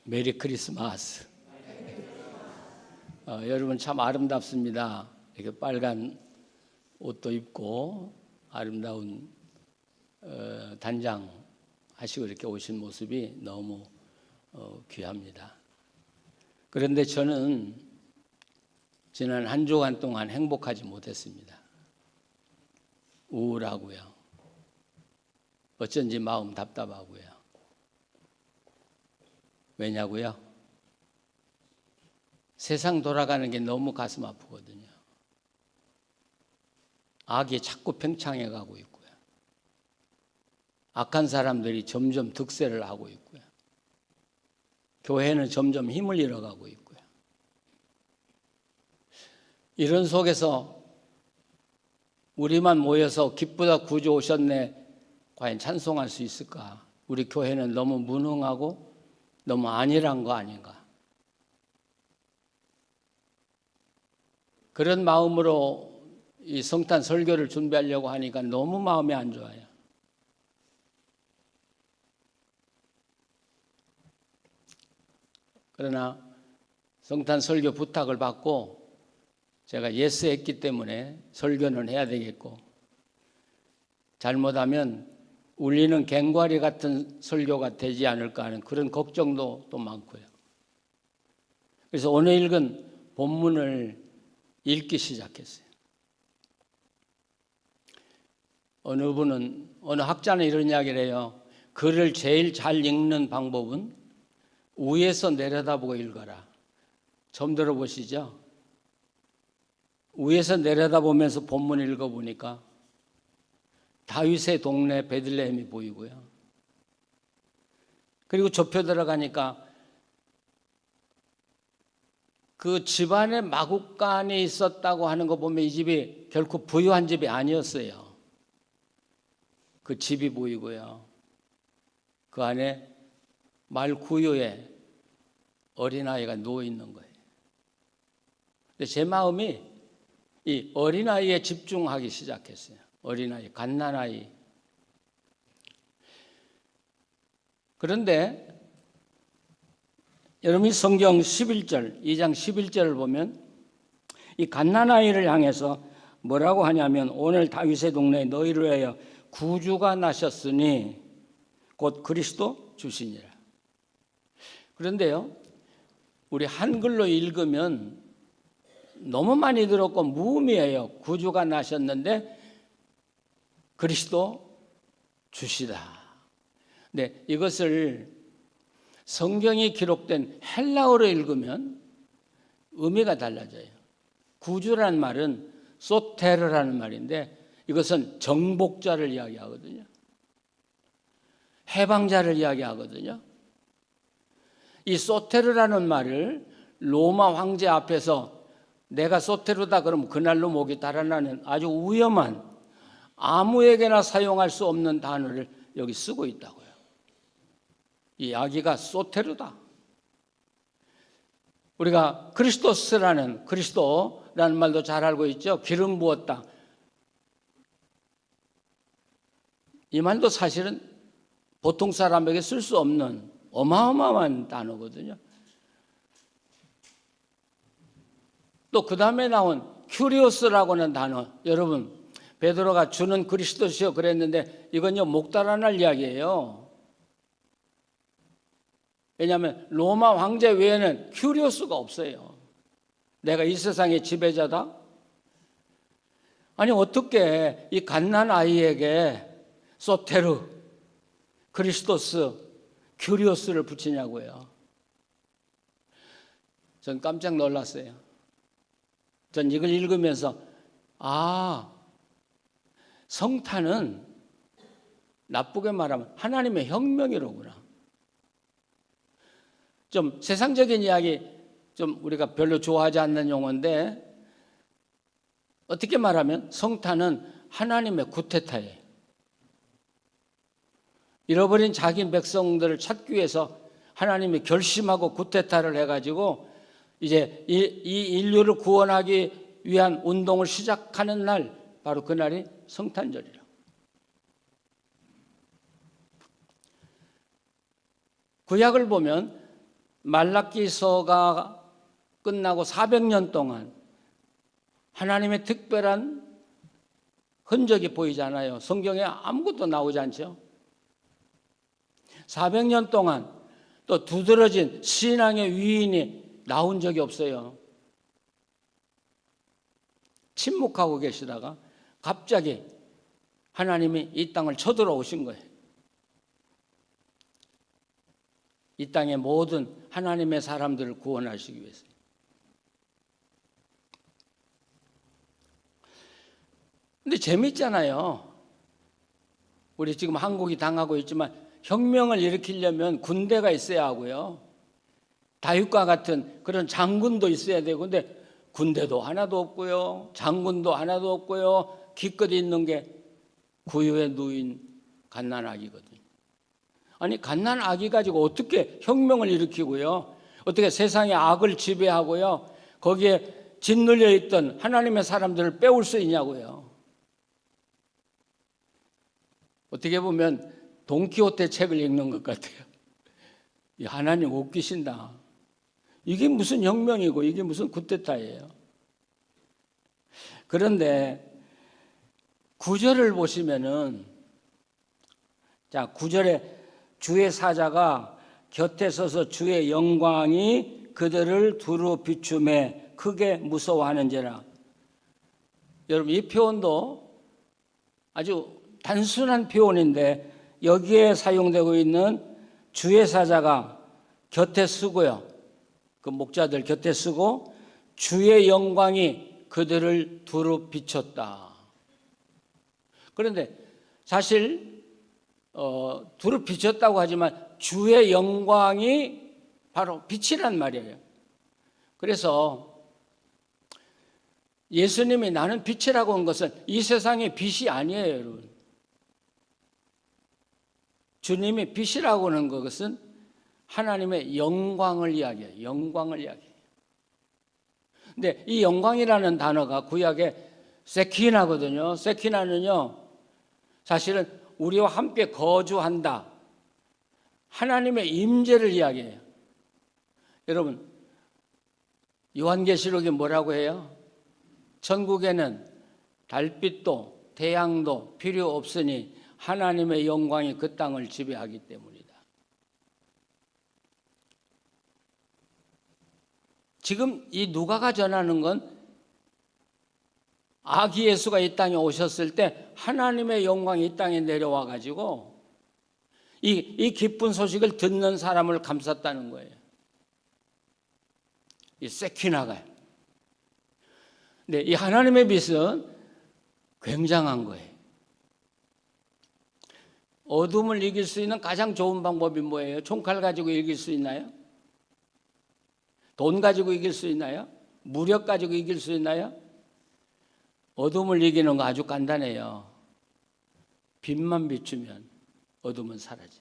메리 크리스마스. 여러분 참 아름답습니다. 이렇게 빨간 옷도 입고 아름다운 단장 하시고 이렇게 오신 모습이 너무 귀합니다. 그런데 저는 지난 한 주간 동안 행복하지 못했습니다. 우울하고요. 어쩐지 마음 답답하고요. 왜냐고요? 세상 돌아가는 게 너무 가슴 아프거든요. 악이 자꾸 팽창해 가고 있고요. 악한 사람들이 점점 득세를 하고 있고요. 교회는 점점 힘을 잃어가고 있고요. 이런 속에서 우리만 모여서 기쁘다 구주 오셨네 과연 찬송할 수 있을까? 우리 교회는 너무 무능하고 너무 안일한 거 아닌가? 그런 마음으로 이 성탄 설교를 준비하려고 하니까 너무 마음이 안 좋아요. 그러나 성탄 설교 부탁을 받고 제가 예스했기 때문에 설교는 해야 되겠고, 잘못하면 울리는 갱과리 같은 설교가 되지 않을까 하는 그런 걱정도 또 많고요. 그래서 오늘 읽은 본문을 읽기 시작했어요. 어느 학자는 이런 이야기를 해요. 글을 제일 잘 읽는 방법은 위에서 내려다보고 읽어라. 처음 들어보시죠? 위에서 내려다보면서 본문 읽어보니까 다윗의 동네 베들레헴이 보이고요. 그리고 좁혀 들어가니까 그 집안에 마구간이 있었다고 하는 거 보면 이 집이 결코 부유한 집이 아니었어요. 그 집이 보이고요. 그 안에 말구유에 어린아이가 누워있는 거예요. 근데 제 마음이 이 어린아이에 집중하기 시작했어요. 어린아이, 갓난아이. 그런데 여러분이 성경 11절, 2장 11절을 보면 이 갓난아이를 향해서 뭐라고 하냐면 오늘 다윗의 동네에 너희를 위하여 구주가 나셨으니 곧 그리스도 주시니라. 그런데요, 우리 한글로 읽으면 너무 많이 들었고 무의미해요. 구주가 나셨는데 그리스도 주시다. 네, 이것을 성경이 기록된 헬라어로 읽으면 의미가 달라져요. 구주라는 말은 소테르라는 말인데 이것은 정복자를 이야기하거든요. 해방자를 이야기하거든요. 이 소테르라는 말을 로마 황제 앞에서 내가 소테르다 그러면 그날로 목이 달아나는 아주 위험한 아무에게나 사용할 수 없는 단어를 여기 쓰고 있다고요. 이 아기가 소테르다. 우리가 그리스도라는 말도 잘 알고 있죠. 기름 부었다. 이 말도 사실은 보통 사람에게 쓸 수 없는 어마어마한 단어거든요. 또 그 다음에 나온 큐리오스라고 하는 단어, 여러분 베드로가 주는 그리스도시여 그랬는데 이건요 목 달아날 이야기예요. 왜냐하면 로마 황제 외에는 큐리오스가 없어요. 내가 이 세상의 지배자다? 아니 어떻게 이 갓난 아이에게 소테르, 그리스도스, 큐리오스를 붙이냐고요. 전 깜짝 놀랐어요. 전 이걸 읽으면서 성탄은 나쁘게 말하면 하나님의 혁명이로구나. 좀 세상적인 이야기 좀 우리가 별로 좋아하지 않는 용어인데 어떻게 말하면 성탄은 하나님의 구테타예요. 잃어버린 자기 백성들을 찾기 위해서 하나님이 결심하고 구테타를 해가지고 이제 이 인류를 구원하기 위한 운동을 시작하는 날, 바로 그날이 성탄절이라고. 구약을 보면 말라기서가 끝나고 400년 동안 하나님의 특별한 흔적이 보이지 않아요. 성경에 아무것도 나오지 않죠. 400년 동안 또 두드러진 신앙의 위인이 나온 적이 없어요. 침묵하고 계시다가 갑자기 하나님이 이 땅을 쳐들어오신 거예요. 이 땅의 모든 하나님의 사람들을 구원하시기 위해서. 근데 재밌잖아요. 우리 지금 한국이 당하고 있지만 혁명을 일으키려면 군대가 있어야 하고요. 다윗과 같은 그런 장군도 있어야 되고, 근데 군대도 하나도 없고요. 장군도 하나도 없고요. 기껏 있는 게 구유에 누인 갓난아기거든요. 아니, 갓난아기 가지고 어떻게 혁명을 일으키고요. 어떻게 세상의 악을 지배하고요. 거기에 짓눌려 있던 하나님의 사람들을 빼올 수 있냐고요. 어떻게 보면 돈키호테 책을 읽는 것 같아요. 하나님 웃기신다. 이게 무슨 혁명이고 이게 무슨 쿠데타예요. 그런데 9절을 보시면은, 자, 9절에 주의 사자가 곁에 서서 주의 영광이 그들을 두루 비추매 크게 무서워하는지라. 여러분, 이 표현도 아주 단순한 표현인데 여기에 사용되고 있는 주의 사자가 곁에 쓰고요. 그 목자들 곁에 쓰고 주의 영광이 그들을 두루 비췄다. 그런데 사실 두루 비췄다고 하지만 주의 영광이 바로 빛이란 말이에요. 그래서 예수님이 나는 빛이라고 한 것은 이 세상의 빛이 아니에요, 여러분. 주님이 빛이라고 하는 것은 하나님의 영광을 이야기해요. 영광을 이야기해요. 근데 이 영광이라는 단어가 구약의 세키나거든요. 세키나는요, 사실은 우리와 함께 거주한다. 하나님의 임재를 이야기해요. 여러분, 요한계시록이 뭐라고 해요? 천국에는 달빛도 태양도 필요 없으니 하나님의 영광이 그 땅을 지배하기 때문이다. 지금 이 누가가 전하는 건 아기 예수가 이 땅에 오셨을 때 하나님의 영광이 이 땅에 내려와 가지고 이 기쁜 소식을 듣는 사람을 감쌌다는 거예요. 이 세키나가요. 근데 이 하나님의 빛은 굉장한 거예요. 어둠을 이길 수 있는 가장 좋은 방법이 뭐예요? 총칼 가지고 이길 수 있나요? 돈 가지고 이길 수 있나요? 무력 가지고 이길 수 있나요? 어둠을 이기는 거 아주 간단해요. 빛만 비추면 어둠은 사라져.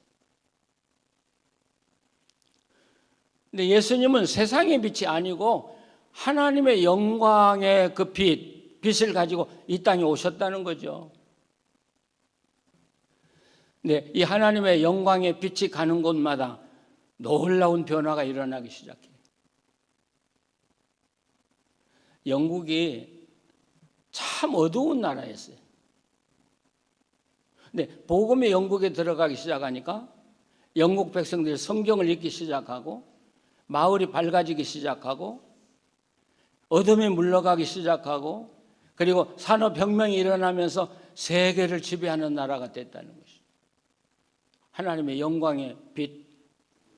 근데 예수님은 세상의 빛이 아니고 하나님의 영광의 그 빛을 가지고 이 땅에 오셨다는 거죠. 네, 이 하나님의 영광의 빛이 가는 곳마다 놀라운 변화가 일어나기 시작해요. 영국이 참 어두운 나라였어요. 근데 복음이 영국에 들어가기 시작하니까 영국 백성들이 성경을 읽기 시작하고 마을이 밝아지기 시작하고 어둠이 물러가기 시작하고 그리고 산업혁명이 일어나면서 세계를 지배하는 나라가 됐다는 것이죠. 하나님의 영광의 빛,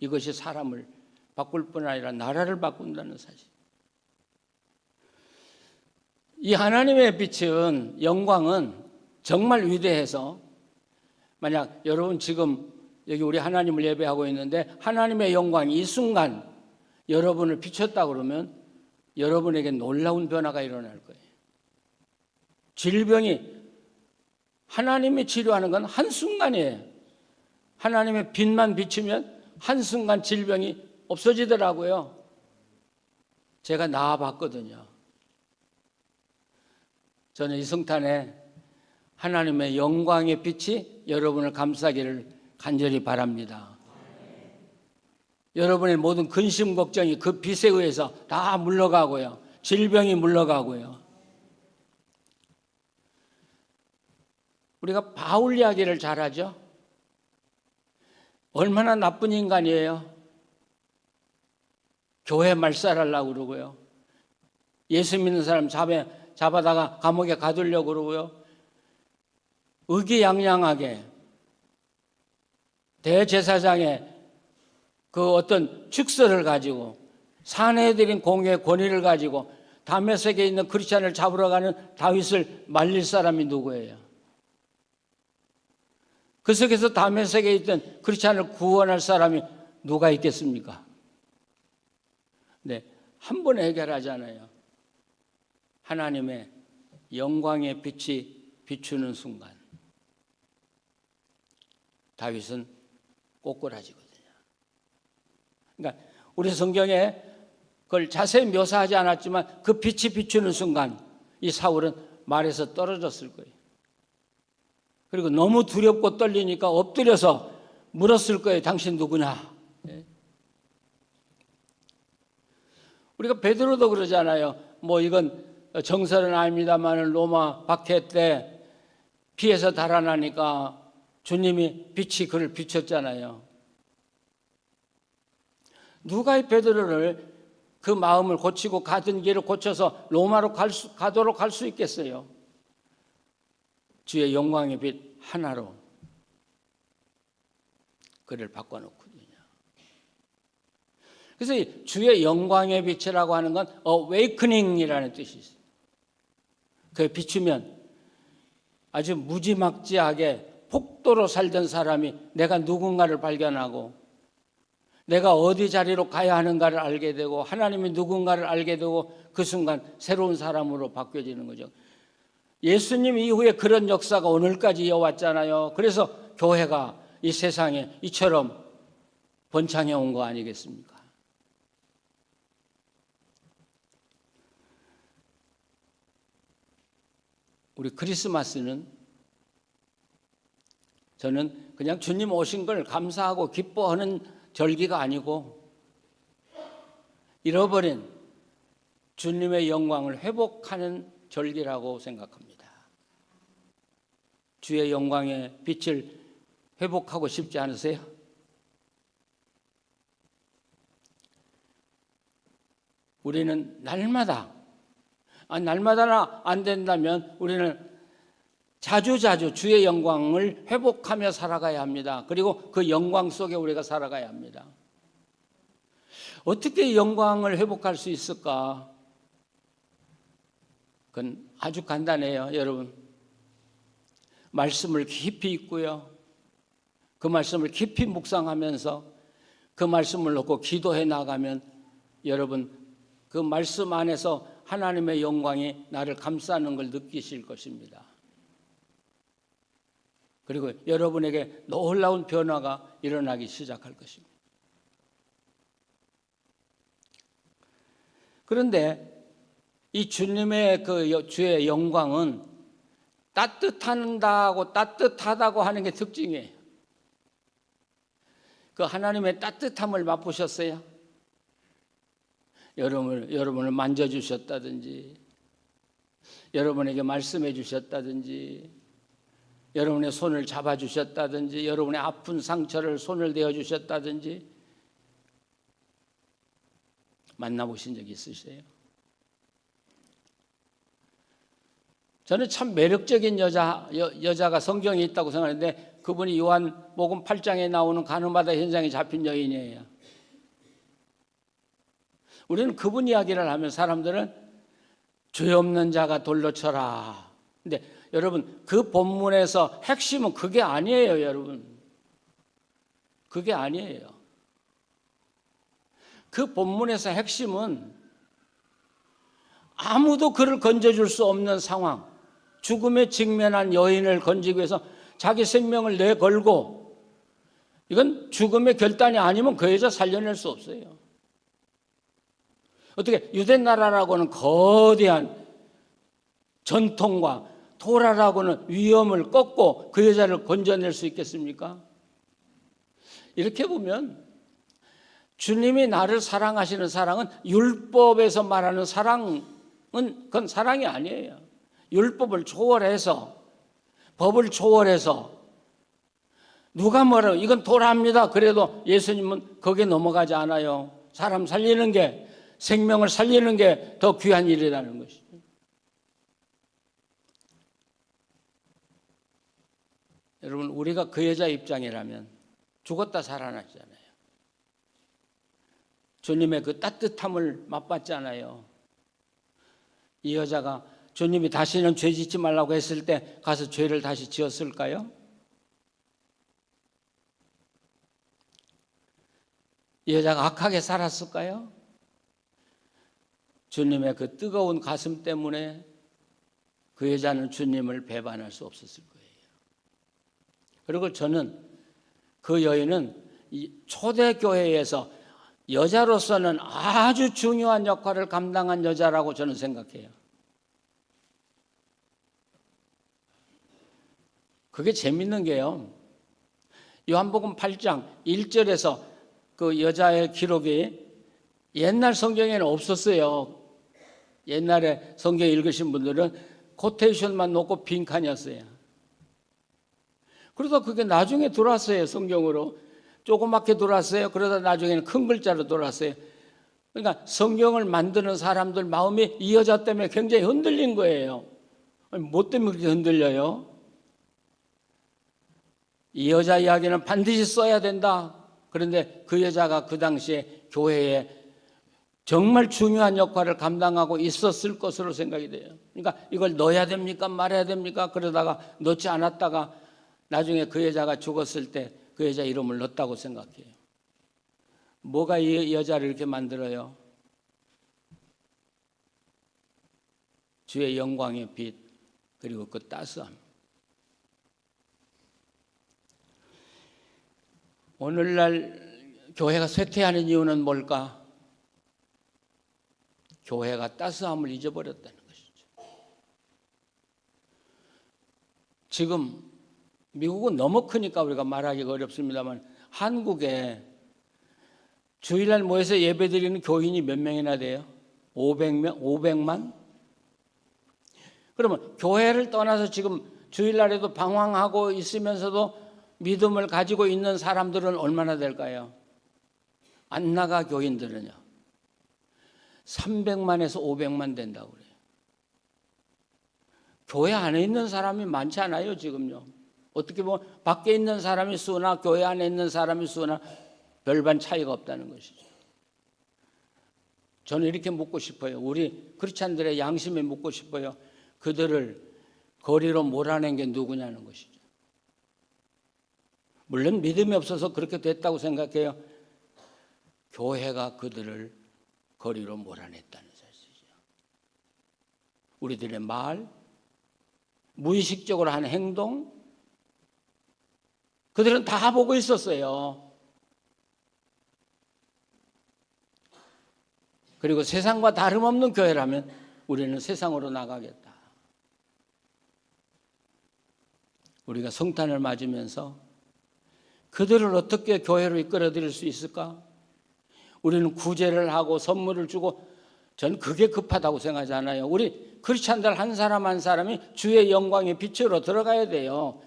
이것이 사람을 바꿀 뿐 아니라 나라를 바꾼다는 사실. 이 하나님의 빛은, 영광은 정말 위대해서 만약 여러분 지금 여기 우리 하나님을 예배하고 있는데 하나님의 영광이 이 순간 여러분을 비췄다 그러면 여러분에게 놀라운 변화가 일어날 거예요. 질병이 하나님이 치료하는 건 한순간이에요. 하나님의 빛만 비추면 한순간 질병이 없어지더라고요. 제가 나아봤거든요. 저는 이 성탄에 하나님의 영광의 빛이 여러분을 감싸기를 간절히 바랍니다. 여러분의 모든 근심 걱정이 그 빛에 의해서 다 물러가고요. 질병이 물러가고요. 우리가 바울 이야기를 잘하죠. 얼마나 나쁜 인간이에요. 교회 말살하려고 그러고요. 예수 믿는 사람 잡아다가 감옥에 가두려고 그러고요. 의기양양하게 대제사장의 그 어떤 축서를 가지고 사내들인 공의 권위를 가지고 다메섹에 있는 크리스찬을 잡으러 가는 다윗을 말릴 사람이 누구예요? 그 속에서 다메섹에 있던 크리스찬을 구원할 사람이 누가 있겠습니까? 네, 한 번에 해결하잖아요. 하나님의 영광의 빛이 비추는 순간 다윗은 꼬꾸라지거든요. 그러니까 우리 성경에 그걸 자세히 묘사하지 않았지만 그 빛이 비추는 순간 이 사울은 말에서 떨어졌을 거예요. 그리고 너무 두렵고 떨리니까 엎드려서 물었을 거예요. 당신 누구냐? 우리가 베드로도 그러잖아요. 뭐 이건 정설은 아닙니다만 로마 박해 때 피해서 달아나니까 주님이 빛이 그를 비췄잖아요. 누가 이 베드로를 그 마음을 고치고 가던 길을 고쳐서 로마로 가도록 할 수 있겠어요? 주의 영광의 빛 하나로 그를 바꿔놓거든요. 그래서 이 주의 영광의 빛이라고 하는 건 awakening이라는 뜻이 있어요. 그에 비추면 아주 무지막지하게 폭도로 살던 사람이 내가 누군가를 발견하고 내가 어디 자리로 가야 하는가를 알게 되고 하나님이 누군가를 알게 되고 그 순간 새로운 사람으로 바뀌어지는 거죠. 예수님 이후에 그런 역사가 오늘까지 이어왔잖아요. 그래서 교회가 이 세상에 이처럼 번창해 온 거 아니겠습니까? 우리 크리스마스는 저는 그냥 주님 오신 걸 감사하고 기뻐하는 절기가 아니고 잃어버린 주님의 영광을 회복하는 절기라고 생각합니다. 주의 영광의 빛을 회복하고 싶지 않으세요? 우리는 날마다나 안 된다면 우리는 자주자주 주의 영광을 회복하며 살아가야 합니다. 그리고 그 영광 속에 우리가 살아가야 합니다. 어떻게 영광을 회복할 수 있을까? 그건 아주 간단해요, 여러분. 말씀을 깊이 읽고요. 그 말씀을 깊이 묵상하면서 그 말씀을 놓고 기도해 나가면 여러분 그 말씀 안에서 하나님의 영광이 나를 감싸는 걸 느끼실 것입니다. 그리고 여러분에게 놀라운 변화가 일어나기 시작할 것입니다. 그런데 이 주님의 그 주의 영광은 따뜻하다고 하는 게 특징이에요. 그 하나님의 따뜻함을 맛보셨어요? 여러분을 만져주셨다든지, 여러분에게 말씀해 주셨다든지, 여러분의 손을 잡아주셨다든지, 여러분의 아픈 상처를 손을 대어주셨다든지, 만나보신 적 있으세요? 저는 참 매력적인 여자가 성경에 있다고 생각하는데 그분이 요한복음 8장에 나오는 가늠하다 현장에 잡힌 여인이에요. 우리는 그분 이야기를 하면 사람들은 죄 없는 자가 돌로 쳐라. 근데 여러분 그 본문에서 핵심은 그게 아니에요, 여러분. 그게 아니에요. 그 본문에서 핵심은 아무도 그를 건져줄 수 없는 상황, 죽음에 직면한 여인을 건지기 위해서 자기 생명을 내걸고, 이건 죽음의 결단이 아니면 그 여자 살려낼 수 없어요. 어떻게 유대 나라라고는 거대한 전통과 토라라고는 위험을 꺾고 그 여자를 건져낼 수 있겠습니까? 이렇게 보면 주님이 나를 사랑하시는 사랑은 율법에서 말하는 사랑은 그건 사랑이 아니에요. 율법을 초월해서, 법을 초월해서, 누가 뭐라고 이건 도라합니다. 그래도 예수님은 거기에 넘어가지 않아요. 사람 살리는 게, 생명을 살리는 게 더 귀한 일이라는 것이죠. 여러분, 우리가 그 여자 입장이라면 죽었다 살아났잖아요. 주님의 그 따뜻함을 맛봤잖아요. 이 여자가 주님이 다시는 죄 짓지 말라고 했을 때 가서 죄를 다시 지었을까요? 이 여자가 악하게 살았을까요? 주님의 그 뜨거운 가슴 때문에 그 여자는 주님을 배반할 수 없었을 거예요. 그리고 저는 그 여인은 이 초대교회에서 여자로서는 아주 중요한 역할을 감당한 여자라고 저는 생각해요. 그게 재밌는 게요. 요한복음 8장 1절에서 그 여자의 기록이 옛날 성경에는 없었어요. 옛날에 성경 읽으신 분들은 코테이션만 놓고 빈칸이었어요. 그러다 그게 나중에 들어왔어요. 성경으로. 조그맣게 들어왔어요. 그러다 나중에는 큰 글자로 들어왔어요. 그러니까 성경을 만드는 사람들 마음이 이 여자 때문에 굉장히 흔들린 거예요. 뭐 때문에 그렇게 흔들려요? 이 여자 이야기는 반드시 써야 된다. 그런데 그 여자가 그 당시에 교회에 정말 중요한 역할을 감당하고 있었을 것으로 생각이 돼요. 그러니까 이걸 넣어야 됩니까? 말아야 됩니까? 그러다가 넣지 않았다가 나중에 그 여자가 죽었을 때 그 여자 이름을 넣었다고 생각해요. 뭐가 이 여자를 이렇게 만들어요? 주의 영광의 빛, 그리고 그 따스함. 오늘날 교회가 쇠퇴하는 이유는 뭘까? 교회가 따스함을 잊어버렸다는 것이죠. 지금 미국은 너무 크니까 우리가 말하기가 어렵습니다만 한국에 주일날 모여서 예배드리는 교인이 몇 명이나 돼요? 500명? 500만? 그러면 교회를 떠나서 지금 주일날에도 방황하고 있으면서도 믿음을 가지고 있는 사람들은 얼마나 될까요? 안 나가 교인들은요. 300만에서 500만 된다고 그래요. 교회 안에 있는 사람이 많지 않아요, 지금요. 어떻게 보면 밖에 있는 사람이 수나 교회 안에 있는 사람이 수나 별반 차이가 없다는 것이죠. 저는 이렇게 묻고 싶어요. 우리 크리스찬들의 양심에 묻고 싶어요. 그들을 거리로 몰아낸 게 누구냐는 것이죠. 물론 믿음이 없어서 그렇게 됐다고 생각해요. 교회가 그들을 거리로 몰아냈다는 사실이죠. 우리들의 말, 무의식적으로 하는 행동, 그들은 다 보고 있었어요. 그리고 세상과 다름없는 교회라면 우리는 세상으로 나가겠다. 우리가 성탄을 맞으면서 그들을 어떻게 교회로 이끌어들일 수 있을까? 우리는 구제를 하고 선물을 주고 저는 그게 급하다고 생각하지 않아요. 우리 크리스찬들 한 사람 한 사람이 주의 영광의 빛으로 들어가야 돼요.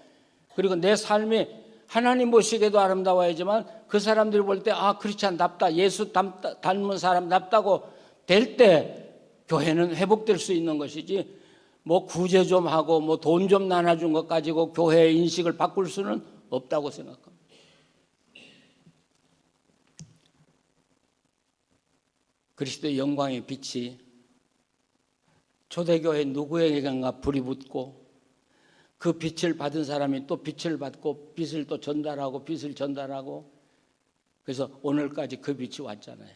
그리고 내 삶이 하나님 보시기에도 아름다워야지만 그 사람들이 볼 때 아 크리스찬답다, 예수 닮은 사람답다고 될 때 교회는 회복될 수 있는 것이지 뭐 구제 좀 하고 뭐 돈 좀 나눠준 것 가지고 교회의 인식을 바꿀 수는 없다고 생각합니다. 그리스도의 영광의 빛이 초대교회 누구에게인가 불이 붙고 그 빛을 받은 사람이 또 빛을 받고 빛을 또 전달하고 빛을 전달하고 그래서 오늘까지 그 빛이 왔잖아요.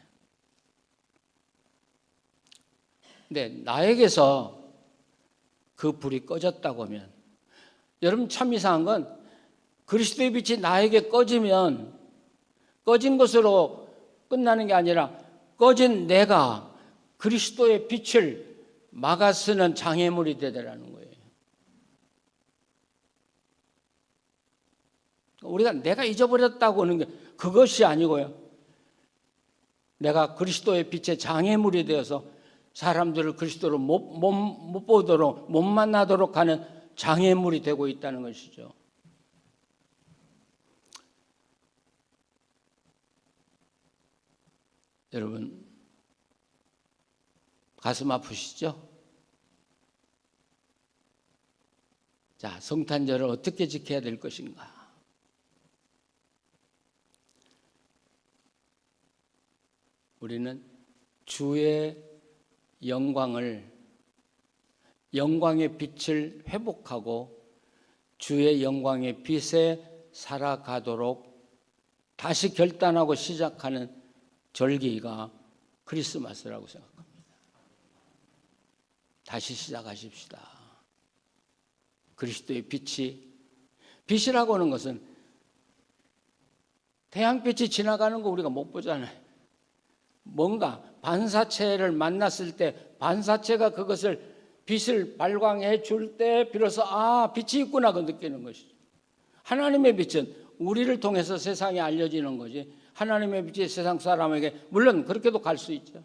근데 나에게서 그 불이 꺼졌다고 하면 여러분 참 이상한 건 그리스도의 빛이 나에게 꺼지면 꺼진 것으로 끝나는 게 아니라 꺼진 내가 그리스도의 빛을 막아쓰는 장애물이 되더라는 거예요. 우리가 내가 잊어버렸다고 하는 게 그것이 아니고요. 내가 그리스도의 빛의 장애물이 되어서 사람들을 그리스도로 못 보도록, 못 만나도록 하는 장애물이 되고 있다는 것이죠. 여러분, 가슴 아프시죠? 자, 성탄절을 어떻게 지켜야 될 것인가? 우리는 주의 영광의 빛을 회복하고 주의 영광의 빛에 살아가도록 다시 결단하고 시작하는 절기가 크리스마스라고 생각합니다. 다시 시작하십시다. 그리스도의 빛이라고 하는 것은 태양빛이 지나가는 거 우리가 못 보잖아요. 뭔가 반사체를 만났을 때 반사체가 그것을 빛을 발광해 줄 때 비로소 빛이 있구나 그 느끼는 것이죠. 하나님의 빛은 우리를 통해서 세상에 알려지는 거지, 하나님의 빛이 세상 사람에게 물론 그렇게도 갈 수 있죠.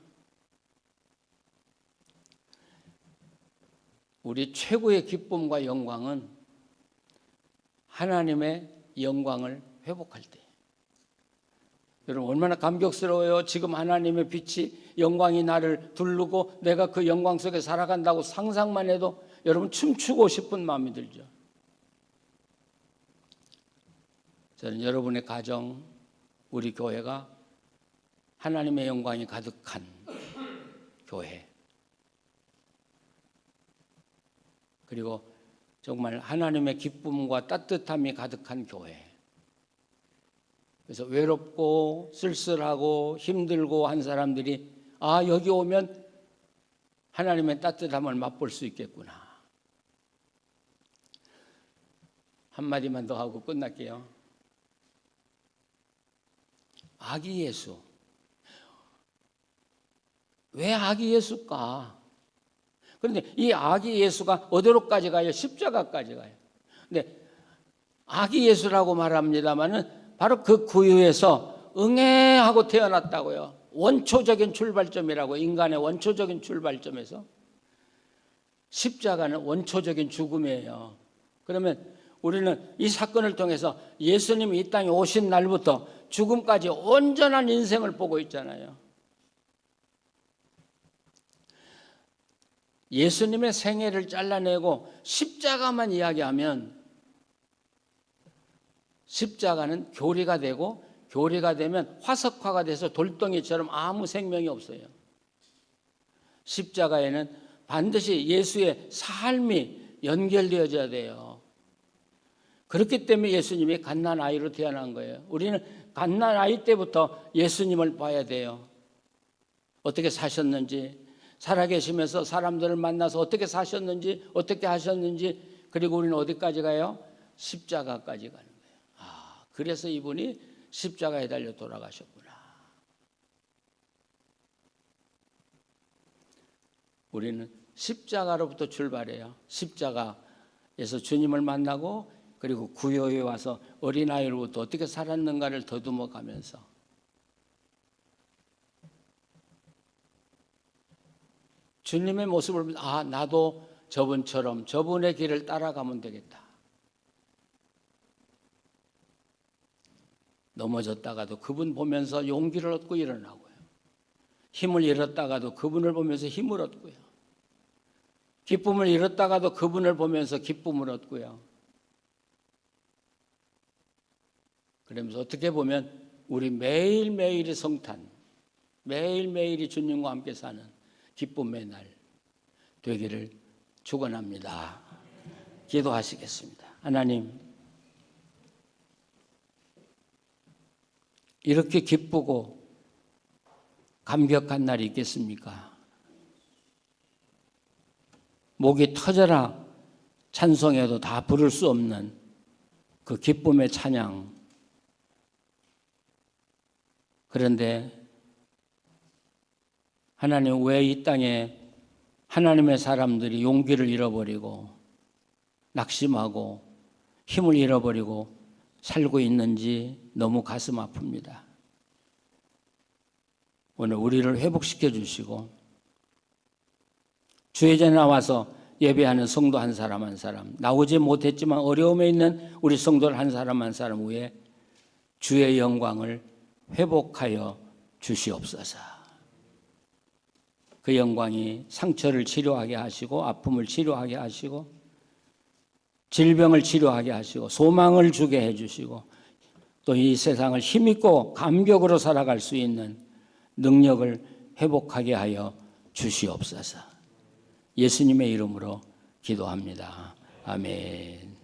우리 최고의 기쁨과 영광은 하나님의 영광을 회복할 때. 여러분 얼마나 감격스러워요. 지금 하나님의 빛이 영광이 나를 두르고 내가 그 영광 속에 살아간다고 상상만 해도 여러분 춤추고 싶은 마음이 들죠. 저는 여러분의 가정, 우리 교회가 하나님의 영광이 가득한 교회, 그리고 정말 하나님의 기쁨과 따뜻함이 가득한 교회, 그래서 외롭고 쓸쓸하고 힘들고 한 사람들이 여기 오면 하나님의 따뜻함을 맛볼 수 있겠구나. 한마디만 더 하고 끝날게요. 아기 예수. 왜 아기 예수일까? 그런데 이 아기 예수가 어디로까지 가요? 십자가까지 가요. 근데 아기 예수라고 말합니다마는 바로 그 구유에서 응애하고 태어났다고요. 원초적인 출발점이라고, 인간의 원초적인 출발점에서. 십자가는 원초적인 죽음이에요. 그러면 우리는 이 사건을 통해서 예수님이 이 땅에 오신 날부터 죽음까지 온전한 인생을 보고 있잖아요. 예수님의 생애를 잘라내고 십자가만 이야기하면 십자가는 교리가 되고, 교리가 되면 화석화가 돼서 돌덩이처럼 아무 생명이 없어요. 십자가에는 반드시 예수의 삶이 연결되어져야 돼요. 그렇기 때문에 예수님이 갓난아이로 태어난 거예요. 우리는 갓난아이 때부터 예수님을 봐야 돼요. 어떻게 사셨는지, 살아계시면서 사람들을 만나서 어떻게 사셨는지, 어떻게 하셨는지, 그리고 우리는 어디까지 가요? 십자가까지 가는 거예요. 그래서 이분이 십자가에 달려 돌아가셨구나. 우리는 십자가로부터 출발해요. 십자가에서 주님을 만나고, 그리고 구유에 와서 어린아이로부터 어떻게 살았는가를 더듬어 가면서 주님의 모습을 보면서 나도 저분처럼 저분의 길을 따라가면 되겠다. 넘어졌다가도 그분 보면서 용기를 얻고 일어나고요. 힘을 잃었다가도 그분을 보면서 힘을 얻고요. 기쁨을 잃었다가도 그분을 보면서 기쁨을 얻고요. 그러면서 어떻게 보면 우리 매일매일이 성탄, 매일매일이 주님과 함께 사는 기쁨의 날 되기를 축원합니다. 기도하시겠습니다. 하나님, 이렇게 기쁘고 감격한 날이 있겠습니까? 목이 터져라 찬송해도 다 부를 수 없는 그 기쁨의 찬양. 그런데 하나님, 왜 이 땅에 하나님의 사람들이 용기를 잃어버리고 낙심하고 힘을 잃어버리고 살고 있는지 너무 가슴 아픕니다. 오늘 우리를 회복시켜 주시고 주의 전에 나와서 예배하는 성도 한 사람 한 사람, 나오지 못했지만 어려움에 있는 우리 성도들 한 사람 한 사람 위에 주의 영광을 회복하여 주시옵소서. 그 영광이 상처를 치료하게 하시고 아픔을 치료하게 하시고 질병을 치료하게 하시고 소망을 주게 해주시고 또 이 세상을 힘있고 감격으로 살아갈 수 있는 능력을 회복하게 하여 주시옵소서. 예수님의 이름으로 기도합니다. 아멘.